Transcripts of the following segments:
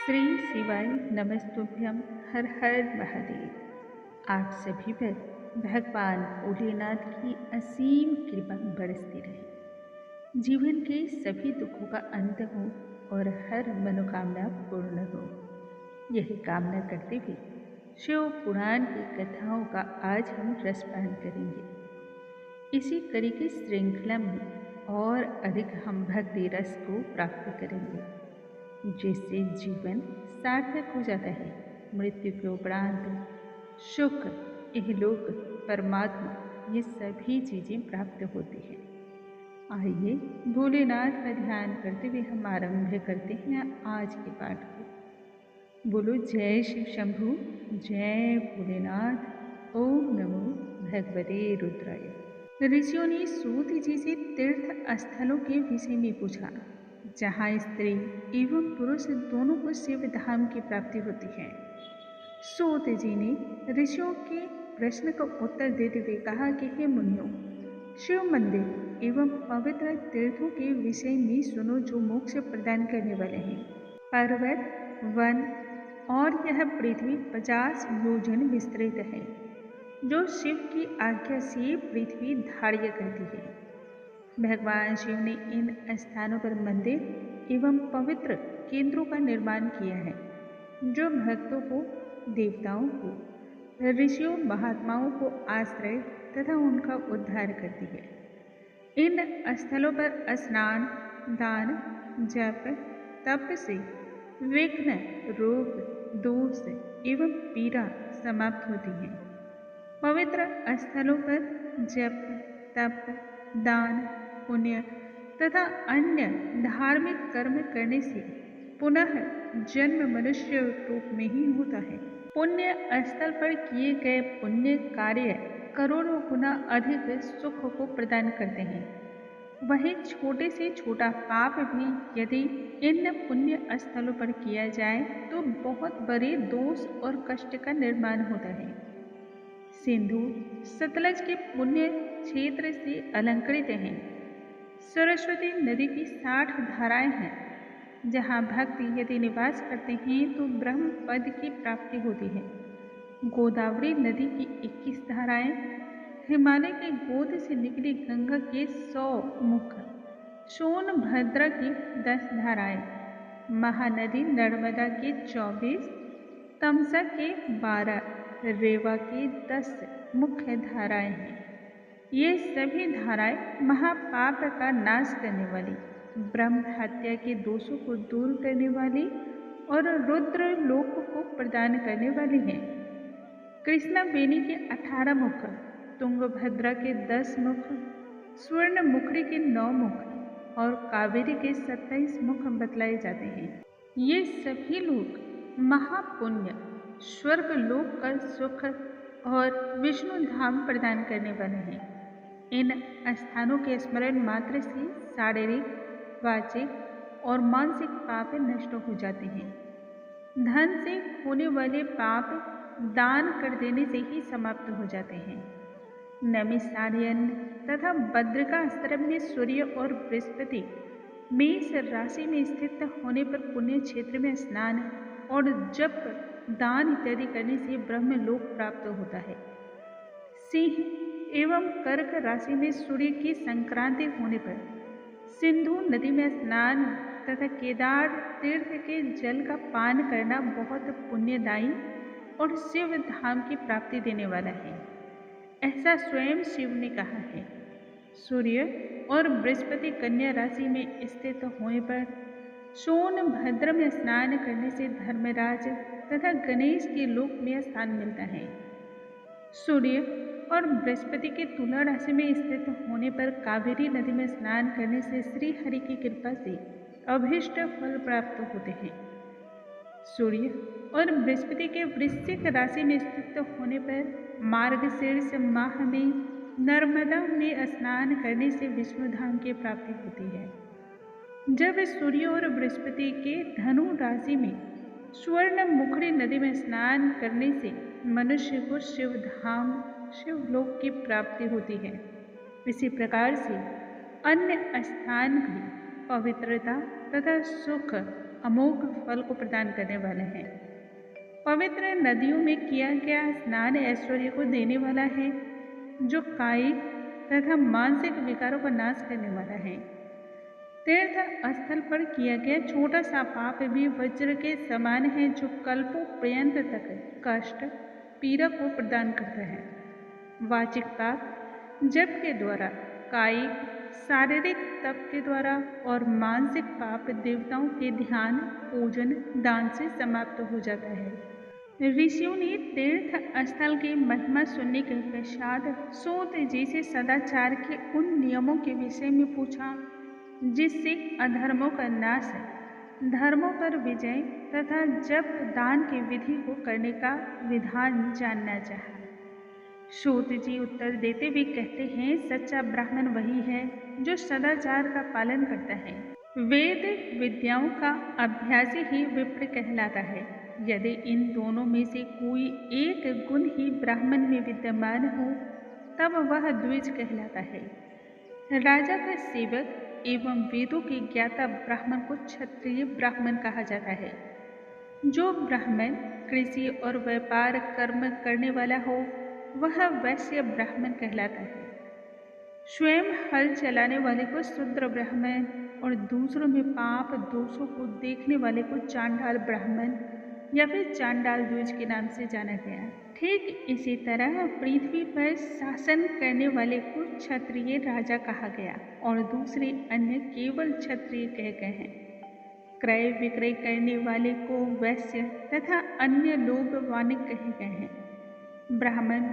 श्री शिवाय नमस्तुभ्यम। हर हर महादेव। आप सभी पर भगवान भोलेनाथ की असीम कृपा बरसती रहे, जीवन के सभी दुखों का अंत हो और हर मनोकामना पूर्ण हो, यही कामना करते हुए शिव पुराण की कथाओं का आज हम रसपान करेंगे। इसी कड़ी की श्रृंखला में और अधिक हम भक्ति रस को प्राप्त करेंगे, जिससे जीवन सार्थक हो जाता है। मृत्यु के उपरांत सुख, इहलोक, परमात्मा, ये सभी चीजें प्राप्त होती हैं। आइए भोलेनाथ का ध्यान करते हुए हम आरंभ करते हैं आज के पाठ को। बोलो जय शिव शंभु, जय भोलेनाथ। ओम नमो भगवते रुद्राय। ऋषियों ने सूत जी से तीर्थ स्थलों के विषय में पूछा, जहाँ स्त्री एवं पुरुष दोनों को शिव धाम की प्राप्ति होती है। सूत जी ने ऋषियों के प्रश्न का उत्तर देते हुए कहा कि हे मुनियों, शिव मंदिर एवं पवित्र तीर्थों के विषय में सुनो, जो मोक्ष प्रदान करने वाले हैं। पर्वत, वन और यह पृथ्वी 50 योजन विस्तृत है, जो शिव की आज्ञा से पृथ्वी धार्य करती है। भगवान शिव ने इन स्थानों पर मंदिर एवं पवित्र केंद्रों का निर्माण किया है, जो भक्तों को, देवताओं को, ऋषियों महात्माओं को आश्रय तथा उनका उद्धार करती है। इन स्थलों पर स्नान, दान, जप, तप से विघ्न, रोग, दोष एवं पीड़ा समाप्त होती है। पवित्र स्थलों पर जप, तप, दान, पुण्य तथा अन्य धार्मिक कर्म करने से पुनः जन्म मनुष्य रूप में ही होता है। पुण्य स्थल पर किए गए पुण्य कार्य करोड़ों गुना अधिक सुख को प्रदान करते हैं। वहीं छोटे से छोटा पाप भी यदि इन पुण्य स्थलों पर किया जाए तो बहुत बड़े दोष और कष्ट का निर्माण होता है। सिंधु सतलज के पुण्य क्षेत्र से अलंकृत हैं। सरस्वती नदी की 60 धाराएं हैं, जहाँ भक्ति यदि निवास करते हैं तो ब्रह्म पद की प्राप्ति होती है। गोदावरी नदी की 21 धाराएं, हिमालय की गोद से निकली गंगा के 100 मुख, सोनभद्रा की 10 धाराएं, महानदी नर्मदा के 24, तमसा के 12, रेवा की 10 मुख्य धाराएं हैं। ये सभी धाराएं महापाप का नाश करने वाली, ब्रह्म हत्या के दोषों को दूर करने वाली और रुद्र लोक को प्रदान करने वाली हैं। कृष्णा बेनी के 18 मुख, तुंगभद्रा के 10 मुख, स्वर्ण मुखड़ी के 9 मुख और कावेरी के 27 मुख बतलाए जाते हैं। ये सभी लोग महापुण्य, स्वर्ग लोक का सुख और विष्णु धाम प्रदान करने वाले हैं। इन स्थानों के स्मरण मात्र से शारीरिक, वाचिक और मानसिक पाप नष्ट हो जाते हैं। धन से होने वाले पाप दान कर देने से ही समाप्त हो जाते हैं। नैमिषारण्य तथा बद्रिकाश्रम में सूर्य और बृहस्पति मेष राशि में स्थित होने पर पुण्य क्षेत्र में स्नान और जप, दान इत्यादि करने से ब्रह्मलोक प्राप्त होता है। सिंह एवं कर्क राशि में सूर्य की संक्रांति होने पर सिंधु नदी में स्नान तथा केदार तीर्थ के जल का पान करना बहुत पुण्यदायी और शिव धाम की प्राप्ति देने वाला है, ऐसा स्वयं शिव ने कहा है। सूर्य और बृहस्पति कन्या राशि में स्थित होने पर सोनभद्र में स्नान करने से धर्मराज तथा गणेश के लोक में स्थान मिलता है। सूर्य और बृहस्पति के तुला राशि में स्थित होने पर कावेरी नदी में स्नान करने से श्री हरि की कृपा से अभीष्ट फल प्राप्त होते हैं। सूर्य और बृहस्पति के वृश्चिक राशि में स्थित होने पर मार्गशीर्ष माह में नर्मदा में स्नान करने से विष्णु धाम की प्राप्ति होती है। जब सूर्य और बृहस्पति के धनु राशि में स्वर्ण मुखड़ी नदी में स्नान करने से मनुष्य को शिव धाम, शिवलोक की प्राप्ति होती है। इसी प्रकार से अन्य स्थान भी पवित्रता तथा सुख अमोघ फल को प्रदान करने वाला है। पवित्र नदियों में किया गया स्नान ऐश्वर्य को देने वाला है, जो कायिक तथा मानसिक विकारों का नाश करने वाला है। तीर्थ स्थल पर किया गया छोटा सा पाप भी वज्र के समान है, जो कल्पों पर्यंत तक कष्ट पीड़ा को प्रदान करता है। वाचिक पाप जप के द्वारा, कायिक शारीरिक तप के द्वारा और मानसिक पाप देवताओं के ध्यान, पूजन, दान से समाप्त हो जाता है। ऋषियों ने तीर्थ स्थल की महिमा सुनने के पश्चात सूत जी से सदाचार के उन नियमों के विषय में पूछा जिससे अधर्मों का नाश है, धर्मों पर विजय तथा जप दान की विधि को करने का विधान जानना चाहा। सूत जी उत्तर देते हुए कहते हैं, सच्चा ब्राह्मण वही है जो सदाचार का पालन करता है। वेद विद्याओं का अभ्यासी ही विप्र कहलाता है। यदि इन दोनों में से कोई एक गुण ही ब्राह्मण में विद्यमान हो तब वह द्विज कहलाता है। राजा का सेवक एवं वेदों के ज्ञाता ब्राह्मण को क्षत्रिय ब्राह्मण कहा जाता है। जो ब्राह्मण कृषि और व्यापार कर्म करने वाला हो वह वैश्य ब्राह्मण कहलाता है। स्वयं हल चलाने वाले को शूद्र ब्राह्मण और दूसरों में पाप दोषों को देखने वाले को चांडाल ब्राह्मण या फिर चांडाल द्विज के नाम से जाना गया। ठीक इसी तरह पृथ्वी पर शासन करने वाले को क्षत्रिय राजा कहा गया और दूसरे अन्य केवल क्षत्रिय कहे गए हैं। क्रय विक्रय करने वाले को वैश्य तथा अन्य लोग वाणिक कहे गए हैं। ब्राह्मण,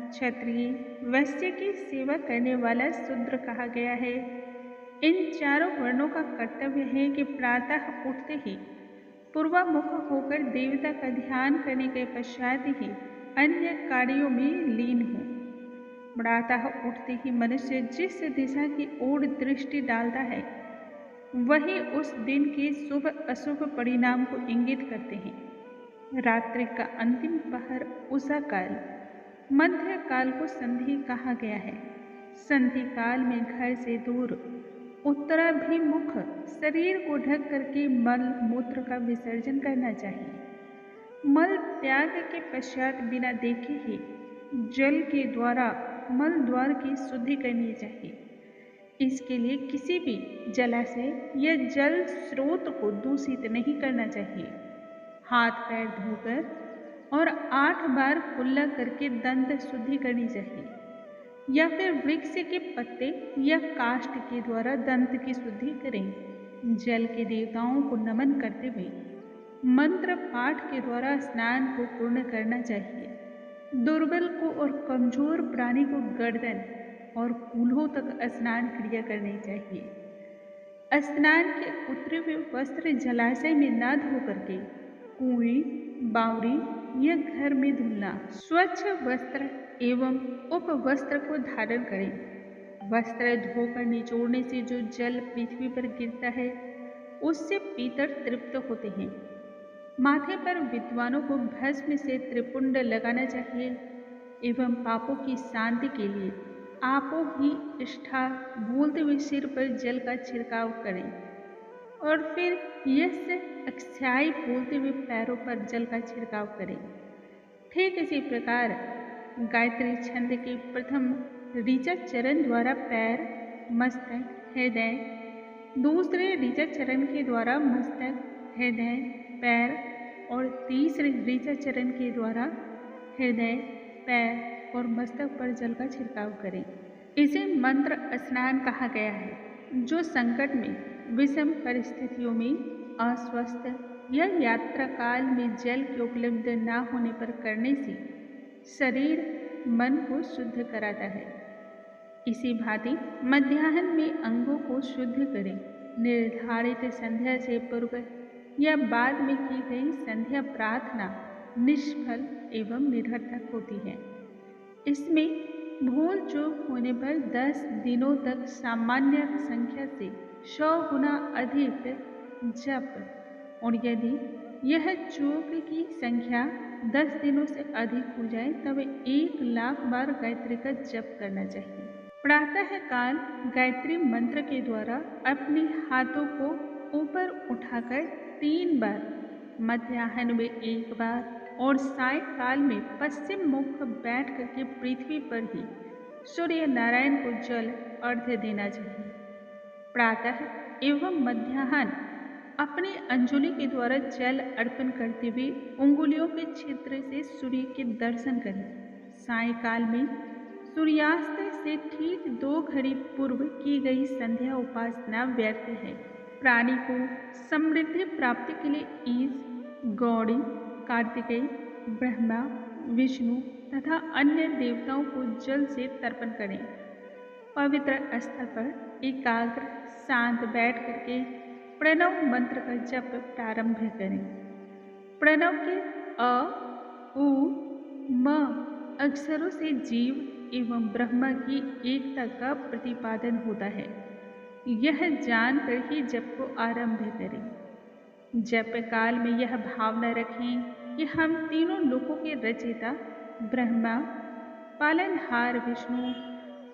क्षत्रिय, वैश्य की सेवा करने वाला शूद्र कहा गया है। इन चारों वर्णों का कर्तव्य है कि प्रातः उठते ही पूर्वामुख होकर देवता का ध्यान करने के पश्चात ही अन्य कार्यों में लीन हो। प्रातः उठते ही मनुष्य जिस दिशा की ओर दृष्टि डालता है वही उस दिन के शुभ अशुभ परिणाम को इंगित करते हैं। रात्रि का अंतिम पहर उषा काल, मध्य काल को संधि कहा गया है। संधि काल में घर से दूर उत्तराभिमुख शरीर को ढक करके मल मूत्र का विसर्जन करना चाहिए। मल त्याग के पश्चात बिना देखे ही जल के द्वारा मल द्वार की शुद्धि करनी चाहिए। इसके लिए किसी भी जलाशय या जल स्रोत को दूषित नहीं करना चाहिए। हाथ पैर धोकर और 8 बार कुल्ला करके दंत शुद्धि करनी चाहिए या फिर वृक्ष के पत्ते या काष्ठ के द्वारा दंत की शुद्धि करें। जल के देवताओं को नमन करते हुए मंत्र पाठ के द्वारा स्नान को पूर्ण करना चाहिए। दुर्बल को और कमजोर प्राणी को गर्दन और कूल्हों तक स्नान क्रिया करनी चाहिए। स्नान के उतरे हुए वस्त्र जलाशय में न धो करके कुएं, बावड़ी या घर में धुलना। स्वच्छ वस्त्र एवं उपवस्त्र को धारण करें। वस्त्र धोकर निचोड़ने से जो जल पृथ्वी पर गिरता है उससे पीतर तृप्त होते हैं। माथे पर विद्वानों को भस्म से त्रिपुंड लगाना चाहिए एवं पापों की शांति के लिए आपो ही इष्ठा बोलते हुए सिर पर जल का छिड़काव करें और फिर यश अक्षाई बोलते हुए पैरों पर जल का छिड़काव करें। ठीक इसी प्रकार गायत्री छंद के प्रथम ऋचा चरण द्वारा पैर, मस्तक, हृदय, दूसरे ऋचा चरण के द्वारा मस्तक, हृदय, पैर और तीसरे ऋचा चरण के द्वारा हृदय, पैर और मस्तक पर जल का छिड़काव करें। इसे मंत्र स्नान कहा गया है, जो संकट में, विषम परिस्थितियों में, अस्वस्थ या यात्रा काल में जल के उपलब्ध न होने पर करने से शरीर मन को शुद्ध कराता है। इसी भांति मध्याह्न में अंगों को शुद्ध करें। निर्धारित संध्या से पूर्व या बाद में की गई संध्या प्रार्थना निष्फल एवं निरर्थक होती है। इसमें भूल चूक होने पर 10 दिनों तक सामान्य संख्या से 100 गुना अधिक जप और यदि यह चूक की संख्या 10 दिनों से अधिक हो जाए तब 1,00,000 बार गायत्री का जप करना चाहिए। प्रातः काल गायत्री मंत्र के द्वारा अपने हाथों को ऊपर उठाकर 3 बार, मध्याह्न में 1 बार और सायंकाल में पश्चिम मुख बैठ करके पृथ्वी पर ही सूर्य नारायण को जल अर्घ्य देना चाहिए। प्रातः एवं मध्याह्न अपनी अंजलि के द्वारा जल अर्पण करते हुए उंगलियों के छिद्र से सूर्य के दर्शन करें। सायंकाल में सूर्यास्त से ठीक 2 घड़ी पूर्व की गई संध्या उपासना व्यर्थ है। प्राणी को समृद्धि प्राप्ति के लिए ईश, गौड़ी, कार्तिकेय, ब्रह्मा, विष्णु तथा अन्य देवताओं को जल से तर्पण करें। पवित्र स्थल पर एकाग्र शांत बैठ करके प्रणव मंत्र का जप प्रारंभ करें। प्रणव के अ, उ, म अक्षरों से जीव एवं ब्रह्मा की एकता का प्रतिपादन होता है। यह जानकर ही जप को आरंभ करें। जप काल में यह भावना रखें कि हम तीनों लोकों के रचयिता ब्रह्मा, पालनहार विष्णु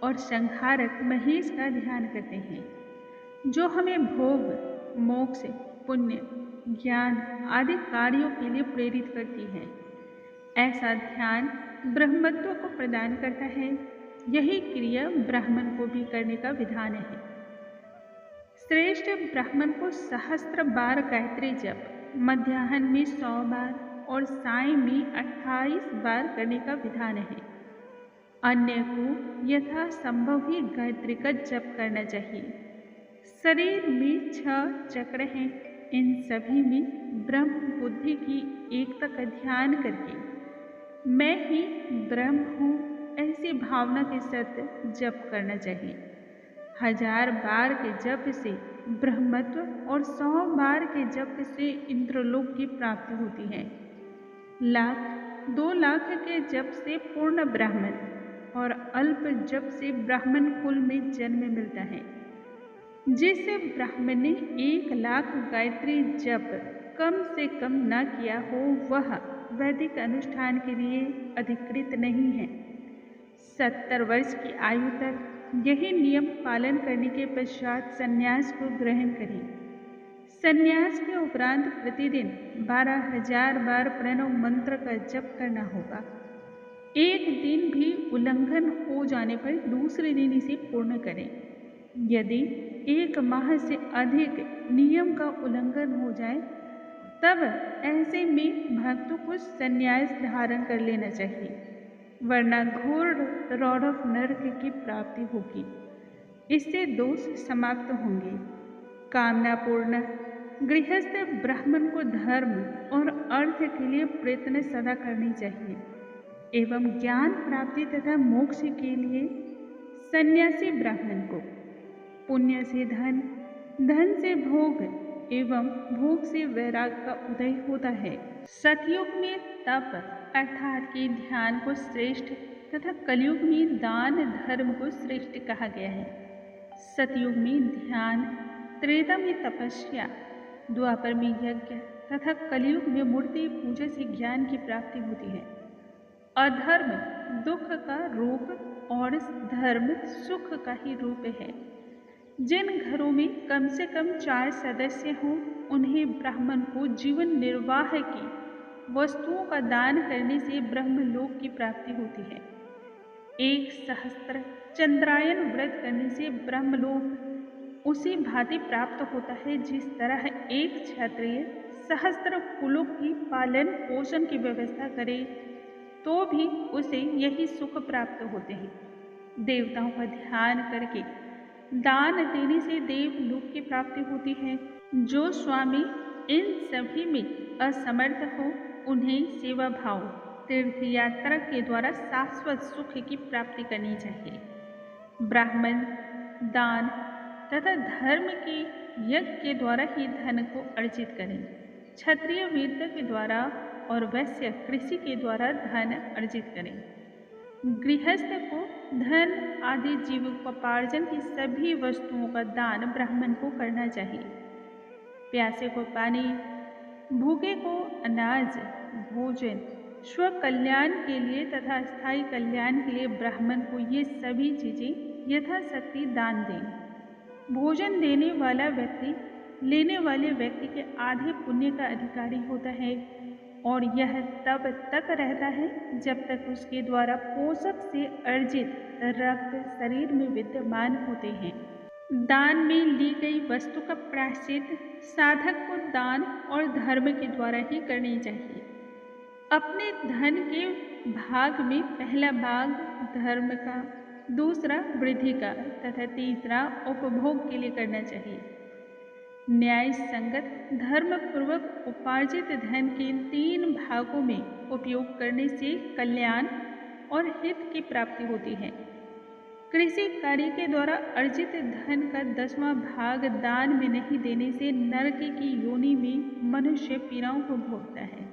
और संहारक महेश का ध्यान करते हैं, जो हमें भोग, मोक्ष, पुण्य, ज्ञान आदि कार्यों के लिए प्रेरित करती है। ऐसा ध्यान ब्रह्मत्व को प्रदान करता है। यही क्रिया ब्राह्मण को भी करने का विधान है। श्रेष्ठ ब्राह्मण को सहस्त्र बार गायत्री जप मध्याह्न में 100 बार और साय में 28 बार करने का विधान है। अन्य को यथासंभव ही गायत्री का जप करना चाहिए। शरीर में 6 चक्र हैं। इन सभी में ब्रह्म बुद्धि की एकता का ध्यान करके मैं ही ब्रह्म हूँ ऐसी भावना के साथ जप करना चाहिए। 1000 बार के जप से ब्रह्मत्व और 100 बार के जप से इंद्रलोक की प्राप्ति होती है। 1,00,000, 2,00,000 के जप से पूर्ण ब्राह्मण और अल्प जप से ब्राह्मण कुल में जन्म मिलता है। जिस ब्राह्मण ने 1,00,000 गायत्री जप कम से कम न किया हो वह वैदिक अनुष्ठान के लिए अधिकृत नहीं है। 70 वर्ष की आयु तक यही नियम पालन करने के पश्चात संन्यास को ग्रहण करें। संन्यास के उपरांत प्रतिदिन 12,000 बार प्रणव मंत्र का जप करना होगा। एक दिन भी उल्लंघन हो जाने पर दूसरे दिन इसे पूर्ण करें। यदि 1 माह से अधिक नियम का उल्लंघन हो जाए तब ऐसे में भक्तों को संन्यास धारण कर लेना चाहिए, वरना घोर रॉड ऑफ नरक की प्राप्ति होगी। इससे दोष समाप्त होंगे। कामनापूर्ण गृहस्थ ब्राह्मण को धर्म और अर्थ के लिए प्रयत्न सदा करनी चाहिए एवं ज्ञान प्राप्ति तथा मोक्ष के लिए सन्यासी ब्राह्मण को पुण्य से धन, धन से भोग एवं भोग से वैराग का उदय होता है। सतयुग में तप अर्थात कि ध्यान को श्रेष्ठ तथा कलयुग में दान धर्म को श्रेष्ठ कहा गया है। सतयुग में ध्यान, त्रेता में तपस्या, द्वापर में यज्ञ तथा कलयुग में मूर्ति पूजा से ज्ञान की प्राप्ति होती है। अधर्म दुख का रूप और धर्म सुख का ही रूप है। जिन घरों में कम से कम 4 सदस्य हों उन्हें ब्राह्मण को जीवन निर्वाह की वस्तुओं का दान करने से ब्रह्मलोक की प्राप्ति होती है। 1 सहस्त्र चंद्रायन व्रत करने से ब्रह्मलोक उसी भांति प्राप्त होता है जिस तरह एक क्षत्रिय सहस्त्र कुलों की पालन पोषण की व्यवस्था करे तो भी उसे यही सुख प्राप्त होते हैं। देवताओं का ध्यान करके दान देने से देवलोक की प्राप्ति होती है। जो स्वामी इन सभी में असमर्थ हो उन्हें सेवा भाव तीर्थ यात्रा के द्वारा शाश्वत सुख की प्राप्ति करनी चाहिए। ब्राह्मण दान तथा धर्म के यज्ञ के द्वारा ही धन को अर्जित करें। क्षत्रिय वेद के द्वारा और वैश्य कृषि के द्वारा धन अर्जित करें। गृहस्थ को धन आदि जीविकोपार्जन की सभी वस्तुओं का दान ब्राह्मण को करना चाहिए। प्यासे को पानी, भूखे को अनाज, भोजन, स्व कल्याण के लिए तथा स्थायी कल्याण के लिए ब्राह्मण को ये सभी चीजें यथाशक्ति दान दें। भोजन देने वाला व्यक्ति लेने वाले व्यक्ति के आधे पुण्य का अधिकारी होता है और यह तब तक रहता है जब तक उसके द्वारा पोषक से अर्जित रक्त शरीर में विद्यमान होते हैं। दान में ली गई वस्तु का प्रायश्चित साधक को दान और धर्म के द्वारा ही करनी चाहिए। अपने धन के भाग में पहला भाग धर्म का, दूसरा वृद्धि का तथा तीसरा उपभोग के लिए करना चाहिए। न्याय संगत धर्म पूर्वक उपार्जित धन के 3 भागों में उपयोग करने से कल्याण और हित की प्राप्ति होती है। कृषि कार्य के द्वारा अर्जित धन का 10वां भाग दान में नहीं देने से नरक की योनि में मनुष्य पीड़ाओं को भोगता है।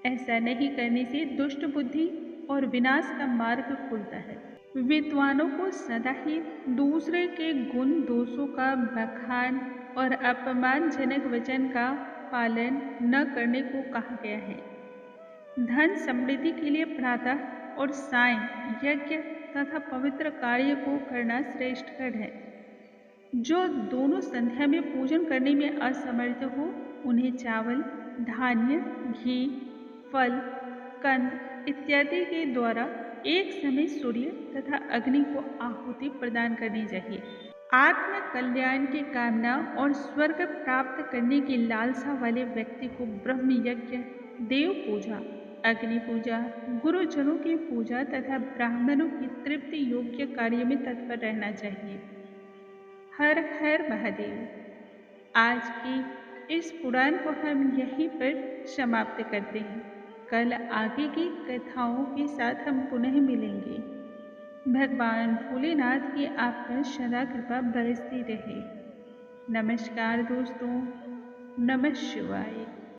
ऐसा नहीं करने से दुष्ट बुद्धि और विनाश का मार्ग खुलता है। विद्वानों को सदा ही दूसरे के गुण दोषों का बखान और अपमानजनक वचन का पालन न करने को कहा गया है। धन समृद्धि के लिए प्रातः और साय यज्ञ तथा पवित्र कार्य को करना श्रेष्ठकर है। जो दोनों संध्या में पूजन करने में असमर्थ हो उन्हें चावल, धान्य, घी, फल, कंद इत्यादि के द्वारा एक समय सूर्य तथा अग्नि को आहुति प्रदान करनी चाहिए। आत्म कल्याण की कामना और स्वर्ग प्राप्त करने की लालसा वाले व्यक्ति को ब्रह्म यज्ञ, देव पूजा, अग्नि पूजा, गुरुजनों की पूजा तथा ब्राह्मणों की तृप्ति योग्य कार्य में तत्पर रहना चाहिए। हर हर महादेव। आज की इस पुराण को हम यहीं पर समाप्त करते हैं। कल आगे की कथाओं के साथ हम पुनः मिलेंगे। भगवान भोलेनाथ की आप पर सदा कृपा बरसती रहे। नमस्कार दोस्तों। नमः शिवाय।